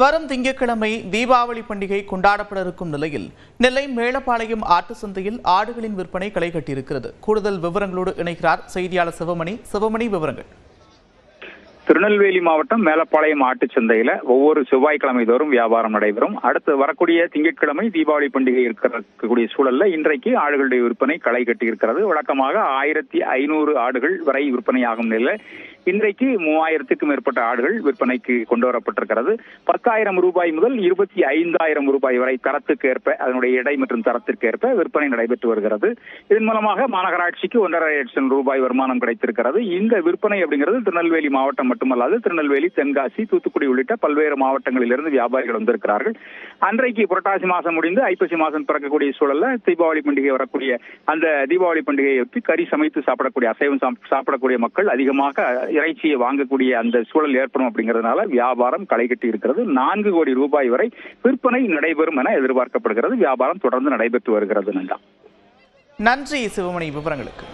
வரும் திங்கட்கிழமை தீபாவளி பண்டிகை கொண்டாடப்பட இருக்கும் நிலையில் நெல்லை மேலப்பாளையம் ஆட்டு சந்தையில் ஆடுகளின் விற்பனை களை கட்டியிருக்கிறது. கூடுதல் விவரங்களோடு இணைகிறார் செய்தியாளர் சிவமணி. விவரங்கள். திருநெல்வேலி மாவட்டம் மேலப்பாளையம் ஆட்டுச் சந்தையில ஒவ்வொரு செவ்வாய்க்கிழமை தோறும் வியாபாரம் நடைபெறும். அடுத்து வரக்கூடிய திங்கட்கிழமை தீபாவளி பண்டிகை இருக்கக்கூடிய சூழல்ல இன்றைக்கு ஆடுகளுடைய விற்பனை களை கட்டி இருக்கிறது. வழக்கமாக 1500 ஆடுகள் வரை விற்பனையாகும் நிலையில் இன்றைக்கு 3000க்கும் மேற்பட்ட ஆடுகள் விற்பனைக்கு கொண்டு வரப்பட்டிருக்கிறது. 10,000 ரூபாய் முதல் 25,000 ரூபாய் வரை தரத்துக்கு ஏற்ப அதனுடைய எடை மற்றும் தரத்திற்கு ஏற்ப விற்பனை நடைபெற்று வருகிறது. இதன் மூலமாக மாநகராட்சிக்கு 1.5 லட்சம் ரூபாய் வருமானம் கிடைத்திருக்கிறது. இந்த விற்பனை அப்படிங்கிறது திருநெல்வேலி மாவட்டம் மட்டுமல்லாது திருநெல்வேலி, தென்காசி, தூத்துக்குடி உள்ளிட்ட பல்வேறு மாவட்டங்களிலிருந்து வியாபாரிகள் வந்திருக்கிறார்கள். அன்றைக்கு புரட்டாசி மாசம் முடிந்து ஐப்பசி மாசம் பிறக்கக்கூடிய சூழல்ல தீபாவளி பண்டிகை வரக்கூடிய அந்த தீபாவளி பண்டிகையொட்டி கறி சமைத்து சாப்பிடக்கூடிய அசைவம் சாப்பிடக்கூடிய மக்கள் அதிகமாக இறைச்சியை வாங்கக்கூடிய அந்த சூழல் ஏற்படும் அப்படிங்கிறதுனால வியாபாரம் களை கட்டி இருக்கிறது. 4 கோடி ரூபாய் வரை விற்பனை நடைபெறும் என எதிர்பார்க்கப்படுகிறது. வியாபாரம் தொடர்ந்து நடைபெற்று வருகிறது. நன்றி சிவமணி விவரங்களுக்கு.